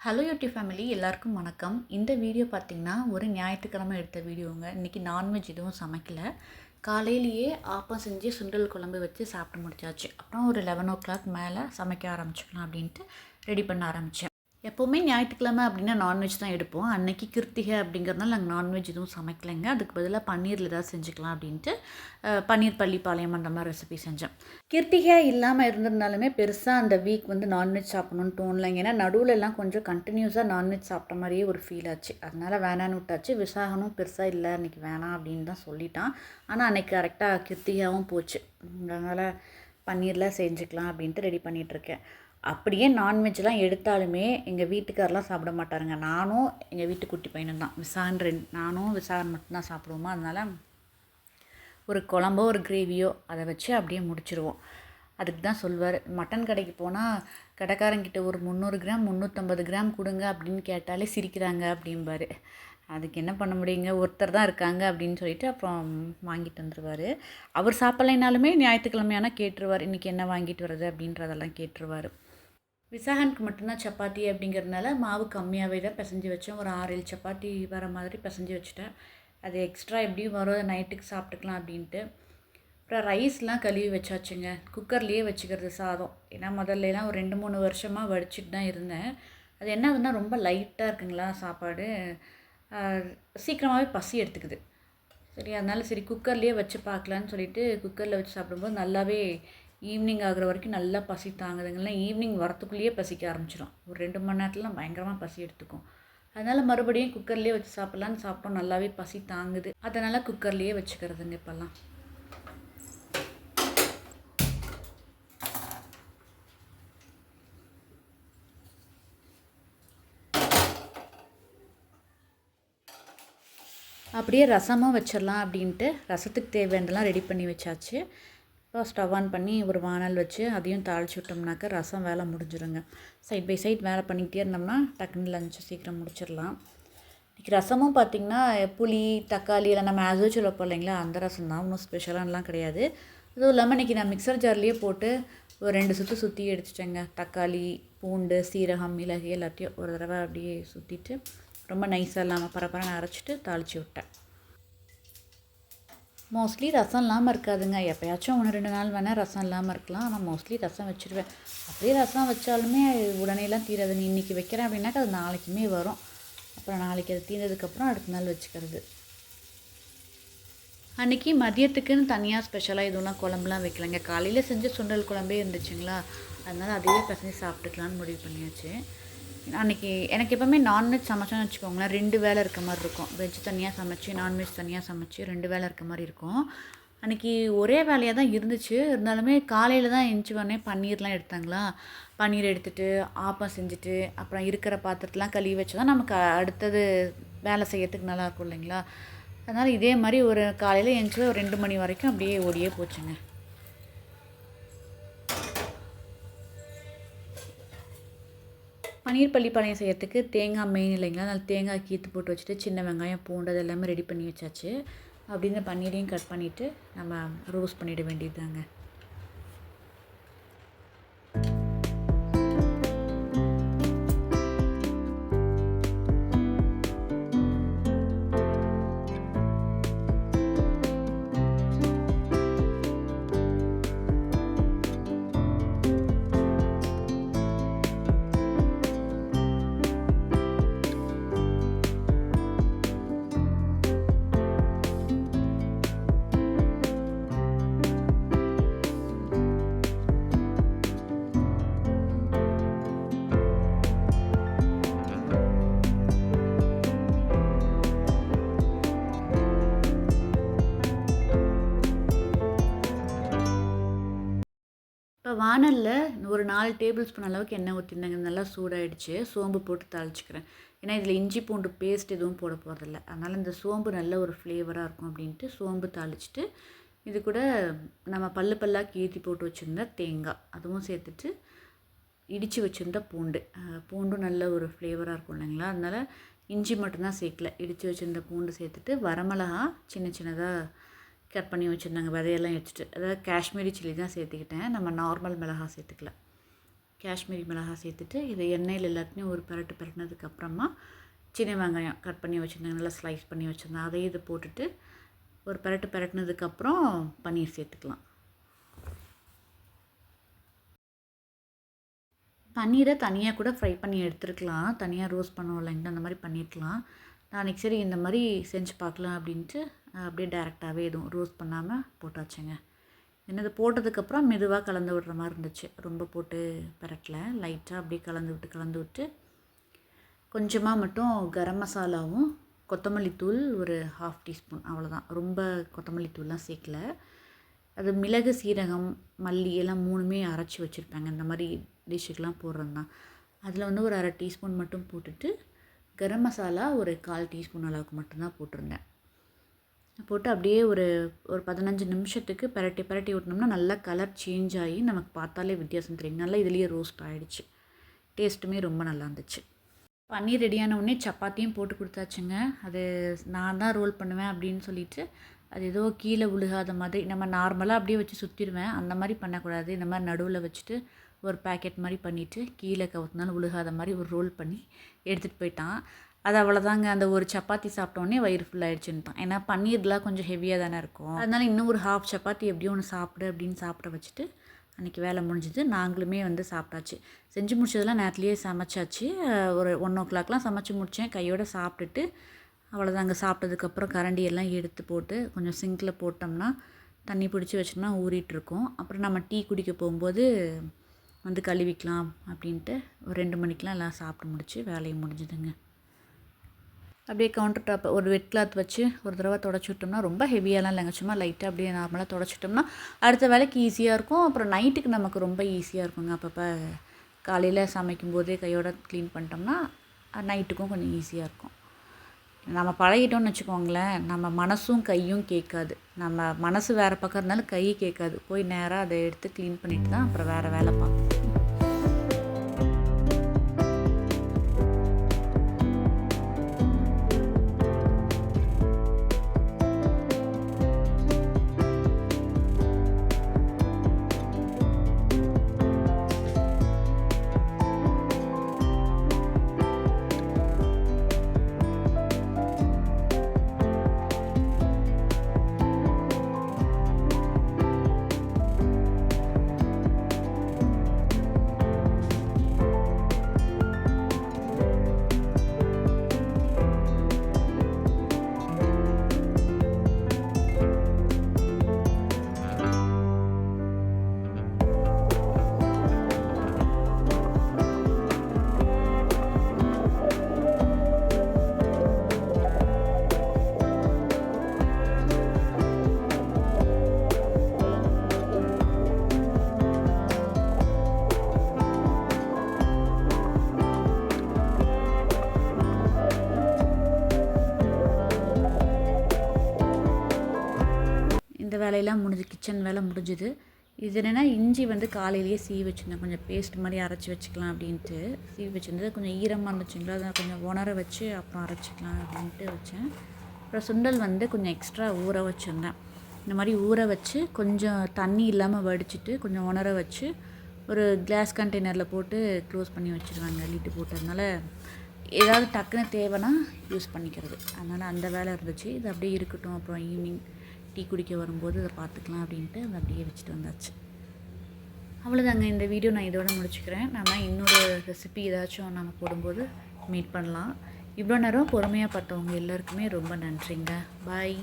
Hello YouTube family எல்லாருக்கும் வணக்கம். இந்த வீடியோ பார்த்திங்கன்னா ஒரு ஞாயிற்றுக்கிழமை எடுத்த வீடியோங்க. இன்றைக்கி நான்வெஜ் எதுவும் சமைக்கலை. காலையிலேயே ஆப்பம் செஞ்சு சுண்டல் குழம்பு வச்சு சாப்பிட்டு முடிச்சாச்சு. அப்புறம் ஒரு 11 மேலே சமைக்க ஆரம்பிச்சுக்கலாம் அப்படின்ட்டு ரெடி பண்ண ஆரம்பித்தேன். எப்போவுமே ஞாயிற்றுக்கிழமை அப்படின்னா நான்வெஜ் தான் எடுப்போம். அன்றைக்கி கிருத்திகை அப்படிங்கிறதுனால நாங்கள் நான்வெஜ் எதுவும் சமைக்கலைங்க. அதுக்கு பதிலாக பன்னீரில் ஏதாவது செஞ்சுக்கலாம் அப்படின்ட்டு பன்னீர் பள்ளிப்பாளையம் அந்த மாதிரி ரெசிபி செஞ்சேன். கிருத்திகை இல்லாமல் இருந்திருந்தாலுமே பெருசாக அந்த வீக் வந்து நான்வெஜ் சாப்பிடணும்னு தோணலைங்க. ஏன்னா நடுவில்லாம் கொஞ்சம் கண்டினியூஸாக நான்வெஜ் சாப்பிட்ட மாதிரியே ஒரு ஃபீல் ஆச்சு. அதனால் வேணான்னு விட்டாச்சு. விசாகனும் பெருசாக இல்லை அன்றைக்கி வேணாம் அப்படின்னு தான் சொல்லிட்டான். ஆனால் அன்றைக்கி கரெக்டாக கிருத்திகாவும் போச்சு. அதனால் பன்னீரில் செஞ்சுக்கலாம் அப்படின்ட்டு ரெடி பண்ணிகிட்ருக்கேன். அப்படியே நான்வெஜ்லாம் எடுத்தாலுமே எங்கள் வீட்டுக்காரெலாம் சாப்பிட மாட்டாருங்க. நானும் எங்கள் வீட்டு குட்டி பையனும் தான். நானும் விசாகன் மட்டும்தான் சாப்பிடுவோமா. அதனால் ஒரு குழம்போ ஒரு கிரேவியோ அதை வச்சு அப்படியே முடிச்சிடுவோம். அதுக்கு தான் சொல்வார், மட்டன் கடைக்கு போனால் கடைக்காரங்கிட்ட ஒரு 300 கிராம் 350 கிராம் கொடுங்க அப்படின்னு கேட்டாலே சிரிக்கிறாங்க அப்படிம்பார். அதுக்கு என்ன பண்ண முடியுங்க, ஒருத்தர் தான் இருக்காங்க அப்படின்னு சொல்லிட்டு அப்புறம் வாங்கிட்டு வந்துடுவார். அவர் சாப்பிட்லைனாலுமே ஞாயிற்றுக்கிழமையான கேட்டுருவார், இன்றைக்கி என்ன வாங்கிட்டு வர்றது அப்படின்றதெல்லாம் கேட்டுருவார். விசாகனுக்கு மட்டும்தான் சப்பாத்தி அப்படிங்கிறதுனால மாவு கம்மியாகவே தான் பிசைஞ்சு வச்சேன். ஒரு 6-7 சப்பாத்தி வர மாதிரி பிசைஞ்சு வச்சுட்டேன். அது எக்ஸ்ட்ரா எப்படியும் வரும், நைட்டுக்கு சாப்பிட்டுக்கலாம் அப்படின்ட்டு. அப்புறம் ரைஸ்லாம் கழுவி வச்சாச்சுங்க. குக்கர்லேயே வச்சுக்கிறது சாதம். ஏன்னா முதல்லலாம் ஒரு 2-3 வருஷமாக வடிச்சிட்டு தான் இருந்தேன். அது என்ன ஆகுதுன்னா ரொம்ப லைட்டாக இருக்குங்களா சாப்பாடு, சீக்கிரமாகவே பசி எடுத்துக்குது. சரி, அதனால் சரி குக்கர்லேயே வச்சு பார்க்கலான்னு சொல்லிட்டு குக்கரில் வச்சு சாப்பிடும்போது நல்லாவே ஈவினிங் ஆகிற வரைக்கும் நல்லா பசி தாங்குதுங்களா. ஈவினிங் வரத்துக்குள்ளேயே பசிக்க ஆரம்பிச்சிடும். ஒரு 2 மணி நேரத்தில் பயங்கரமாக பசி எடுத்துக்கும். அதனால் மறுபடியும் குக்கர்லேயே வச்சு சாப்பிட்லான்னு சாப்பிட்டோம். நல்லாவே பசி தாங்குது. அதனால் குக்கர்லேயே வச்சுக்கிறதுங்க இப்போல்லாம். அப்படியே ரசமும் வச்சிடலாம் அப்படின்ட்டு ரசத்துக்கு தேவையானதெல்லாம் ரெடி பண்ணி வச்சாச்சு. இப்போ ஸ்டவ் ஆன் பண்ணி ஒரு வானல் வச்சு அதையும் தாளிச்சு விட்டோம்னாக்க ரசம் வேலை முடிஞ்சிருங்க. சைட் பை சைட் வேலை பண்ணிக்கிட்டே இருந்தோம்னா டக்குன்னு லஞ்சு சீக்கிரம் முடிச்சிடலாம். இன்றைக்கி ரசமும் பார்த்திங்கன்னா புளி தக்காளி எல்லாம் நம்ம ஆஸ்யூச்சுவல் வைப்போம் இல்லைங்களா, அந்த ரசம் தான், ஒன்றும் ஸ்பெஷலானலாம் கிடையாது. அதுவும் இல்லாமல் இன்றைக்கி நான் மிக்சர் ஜார்லேயே போட்டு ஒரு 2 சுற்றி எடுத்துட்டேங்க. தக்காளி பூண்டு சீரகம் மிளகு எல்லாத்தையும் ஒரு தடவை அப்படியே சுற்றிட்டு ரொம்ப நைஸாக இல்லாமல் பரப்பரன்னு அரைச்சிட்டு தாளித்து விட்டேன். மோஸ்ட்லி ரசம் இல்லாமல் இருக்காதுங்க. எப்போயாச்சும் 1-2 நாள் வேணால் ரசம் இல்லாமல் இருக்கலாம். ஆனால் மோஸ்ட்லி ரசம் வச்சுருவேன். அப்படியே ரசம் வச்சாலுமே உடனேலாம் தீராதுங்க. இன்றைக்கி வைக்கிறேன் அப்படின்னாக்கா அது நாளைக்குமே வரும். அப்புறம் நாளைக்கு அது தீர்ந்ததுக்கப்புறம் அடுத்த நாள் வச்சுக்கிறது. அன்றைக்கி மதியத்துக்குன்னு தனியாக ஸ்பெஷலாக எதுவும்லாம் குழம்புலாம் வைக்கலைங்க. காலையில் செஞ்ச சுண்டல் குழம்பே இருந்துச்சுங்களா, அதனால் அதையே பசங்க சாப்பிட்டுக்கலான்னு முடிவு பண்ணியாச்சு. அன்றைக்கி எனக்கு எப்போவுமே நான்வெஜ் சமைச்சோன்னு வச்சுக்கோங்களேன் 2 வேலை இருக்க மாதிரி இருக்கும். வெஜ் தனியாக சமைச்சு நான்வெஜ் தனியாக சமைச்சு 2 வேலை இருக்க மாதிரி இருக்கும். அன்றைக்கி ஒரே வேலையாக தான் இருந்துச்சு. இருந்தாலுமே காலையில் தான் எழுந்துச்சி உடனே பன்னீர்லாம் எடுத்தாங்களா, பன்னீர் எடுத்துகிட்டு ஆப்பம் செஞ்சுட்டு அப்புறம் இருக்கிற பாத்திரத்தெலாம் கழுவி வச்சு தான் நமக்கு அடுத்தது வேலை செய்யறதுக்கு நல்லாயிருக்கும் இல்லைங்களா. அதனால் இதே மாதிரி ஒரு காலையில் எழுந்துச்சி ஒரு 2 மணி வரைக்கும் அப்படியே ஓடியே போச்சுங்க. பன்னீர் பள்ளிப்பாளையம் செய்யறதுக்கு தேங்காய் மெயின் இல்லைங்களா, அதனால் தேங்காய் கீற்று போட்டு வச்சுட்டு சின்ன வெங்காயம் பூண்டு அது எல்லாமே ரெடி பண்ணி வச்சாச்சு. அப்படின்னு பன்னீரையும் கட் பண்ணிவிட்டு நம்ம ரோஸ்ட் பண்ணிட வேண்டியது தாங்க. இப்போ வானலில் ஒரு 4 டேபிள் ஸ்பூன் அளவுக்கு எண்ணெய் ஊற்றிருந்தாங்க. நல்லா சூடாகிடுச்சு. சோம்பு போட்டு தாளிச்சிக்கிறேன். ஏன்னா இதில் இஞ்சி பூண்டு பேஸ்ட் எதுவும் போட போகிறதில்ல. அதனால் இந்த சோம்பு நல்ல ஒரு ஃப்ளேவராக இருக்கும் அப்படின்ட்டு சோம்பு தாளிச்சிட்டு இது கூட நம்ம பல்லாக கீற்றி போட்டு வச்சுருந்த தேங்காய் அதுவும் சேர்த்துட்டு இடித்து வச்சுருந்த பூண்டும் நல்ல ஒரு ஃப்ளேவராக இருக்கும் இல்லைங்களா. அதனால் இஞ்சி மட்டும்தான் சேர்க்கல, இடித்து வச்சுருந்த பூண்டு சேர்த்துட்டு வரமிளகா சின்னதாக கட் பண்ணி வச்சுருந்தாங்க, விதையெல்லாம் எடுத்துகிட்டு. அதாவது காஷ்மீரி சில்லி தான் சேர்த்துக்கிட்டேன், நம்ம நார்மல் மிளகா சேர்த்துக்கல. காஷ்மீரி மிளகாய் சேர்த்துட்டு இதை எண்ணெயில் எல்லாத்தையும் ஒரு பிரட்டினதுக்கப்புறமா சின்ன வெங்காயம் கட் பண்ணி வச்சுருந்தேன், நல்லா ஸ்லைஸ் பண்ணி வச்சுருந்தேன், அதையும் இதை போட்டுட்டு ஒரு பிரட்டினதுக்கப்புறம் பன்னீர் சேர்த்துக்கலாம். பன்னீரை தனியாக கூட ஃப்ரை பண்ணி எடுத்துருக்கலாம், தனியாக ரோஸ்ட் பண்ணுவோம் இல்லைங்களா, அந்த மாதிரி பண்ணியிருக்கலாம். நான் அன்றைக்கி சரி இந்த மாதிரி செஞ்சு பார்க்கலாம் அப்படின்ட்டு அப்படியே டேரெக்டாகவே எதுவும் ரோஸ்ட் பண்ணாமல் போட்டாச்சுங்க. என்னது போட்டதுக்கப்புறம் மெதுவாக கலந்து விடுற மாதிரி இருந்துச்சு, ரொம்ப போட்டு பரட்டல, லைட்டாக அப்படியே கலந்து விட்டு கொஞ்சமாக மட்டும் கரம் மசாலாவும் கொத்தமல்லி தூள் ஒரு 1/2 டீஸ்பூன் அவ்வளோதான், ரொம்ப கொத்தமல்லி தூள்லாம் சேர்க்கல. அது மிளகு சீரகம் மல்லி எல்லாம் 3மே அரைச்சி வச்சுருப்பேங்க, இந்த மாதிரி டிஷ்ஷுக்கெலாம் போடுறது தான். அதில் வந்து ஒரு 1/2 டீஸ்பூன் மட்டும் போட்டுட்டு கரம் மசாலா ஒரு 1/4 டீஸ்பூன் அளவுக்கு மட்டும்தான் போட்டிருந்தேன். போட்டு அப்படியே ஒரு 15 நிமிஷத்துக்கு பரட்டி விட்டோம்னா நல்லா கலர் சேஞ்ச் ஆகி நமக்கு பார்த்தாலே வித்தியாசம் தெரியும், நல்லா இதுலேயே ரோஸ்ட் ஆகிடுச்சு, டேஸ்ட்டுமே ரொம்ப நல்லா இருந்துச்சு. பன்னீர் ரெடியான உடனே சப்பாத்தியும் போட்டு கொடுத்தாச்சுங்க. அது நான் தான் ரோல் பண்ணுவேன் அப்படின்னு சொல்லிட்டு அது ஏதோ கீழே விழுகாத மாதிரி, நம்ம நார்மலாக அப்படியே வச்சு சுற்றிடுவேன், அந்த மாதிரி பண்ணக்கூடாது. இந்த மாதிரி நடுவில் வச்சுட்டு ஒரு பேக்கெட் மாதிரி பண்ணிவிட்டு கீழே கவுத்தினாலும் விழுகாத மாதிரி ஒரு ரோல் பண்ணி எடுத்துகிட்டு போயிட்டான். அது அவ்வளோதாங்க, அந்த ஒரு சப்பாத்தி சாப்பிட்டோன்னே வயிறு ஃபுல்லாகிடுச்சுன்ட்டான். ஏன்னா பன்னீர்லாம் கொஞ்சம் ஹெவியாக தானே இருக்கும், அதனால் இன்னும் ஒரு 1/2 சப்பாத்தி எப்படியும் ஒன்று சாப்பிடு அப்படின்னு சாப்பிட வச்சுட்டு அன்றைக்கி வேலை முடிஞ்சுது. நாங்களுமே வந்து சாப்பிட்டாச்சு, செஞ்சு முடிச்சதெல்லாம் நேரத்துலேயே சமைச்சாச்சு. ஒரு 1 o'clockலாம் சமைச்சு முடித்தேன், கையோடு சாப்பிட்டுட்டு அவ்வளோதாங்க. சாப்பிட்டதுக்கப்புறம் கரண்டியெல்லாம் எடுத்து போட்டு கொஞ்சம் சிங்கில் போட்டோம்னா தண்ணி பிடிச்சி வச்சோம்னா ஊறிட்டுருக்கும். அப்புறம் நம்ம டீ குடிக்க போகும்போது வந்து கழுவிக்கலாம் அப்படின்ட்டு ஒரு 2 மணிக்கெலாம் எல்லாம் சாப்பிட்டு முடிச்சு வேலையை முடிஞ்சுதுங்க. அப்படியே கவுண்டர் டாப் ஒரு வெட் கிளாத் வச்சு ஒரு தடவை தொடச்சி விட்டோம்னா, ரொம்ப ஹெவியாலாம் இல்லைங்க, சும்மா லைட்டாக அப்படியே நார்மலாக தொடச்சிட்டோம்னா அடுத்த வேலைக்கு ஈஸியாக இருக்கும். அப்புறம் நைட்டுக்கு நமக்கு ரொம்ப ஈஸியாக இருக்குங்க. அப்பப்போ காலையில் சமைக்கும் போதே கையோட க்ளீன் பண்ணிட்டோம்னா நைட்டுக்கும் கொஞ்சம் ஈஸியாக இருக்கும். நம்ம பழகிட்டோம்னு வச்சுக்கோங்களேன், நம்ம மனசும் கையும் கேட்காது, நம்ம மனசு வேறு பக்கம் இருந்தாலும் கை கேட்காது, போய் நேராக அதை எடுத்து க்ளீன் பண்ணிட்டு தான் அப்புறம் வேறு வேலை பார்க்கணும். இந்த வேலையெல்லாம் முடிஞ்சு, கிச்சன் வேலை முடிஞ்சுது. இது என்னென்னா இஞ்சி வந்து காலையிலேயே சீவி வச்சுருந்தேன், கொஞ்சம் பேஸ்ட் மாதிரி அரைச்சி வச்சுக்கலாம் அப்படின்ட்டு சீவி வச்சுருந்தது. கொஞ்சம் ஈரமாக இருந்துச்சுங்களா, அதை கொஞ்சம் உணர வச்சு அப்புறம் அரைச்சிக்கலாம் அப்படின்ட்டு வச்சேன். அப்புறம் சுண்டல் வந்து கொஞ்சம் எக்ஸ்ட்ரா ஊற வச்சுருந்தேன். இந்த மாதிரி ஊற வச்சு கொஞ்சம் தண்ணி இல்லாமல் வடிச்சிட்டு கொஞ்சம் உணர வச்சு ஒரு கிளாஸ் கண்டெய்னரில் போட்டு க்ளோஸ் பண்ணி வச்சுருவாங்க லிட்டு போட்டு. அதனால் ஏதாவது டக்குன்னு தேவைன்னா யூஸ் பண்ணிக்கிறது, அதனால் அந்த வேலை இருந்துச்சு. இது அப்படியே இருக்கட்டும், அப்புறம் ஈவினிங் டீ குடிக்க வரும்போது அதை பார்த்துக்கலாம் அப்படின்ட்டு அதை அப்படியே வச்சுட்டு வந்தாச்சு. அவ்வளோதாங்க, இந்த வீடியோ நான் இதோட முடிச்சுக்கிறேன். நம்ம இன்னொரு ரெசிபி ஏதாச்சும் நம்ம போடும்போது மீட் பண்ணலாம். இவ்வளோ நேரம் பொறுமையாக பார்த்தவங்க எல்லாருக்குமே ரொம்ப நன்றிங்க. பாய்.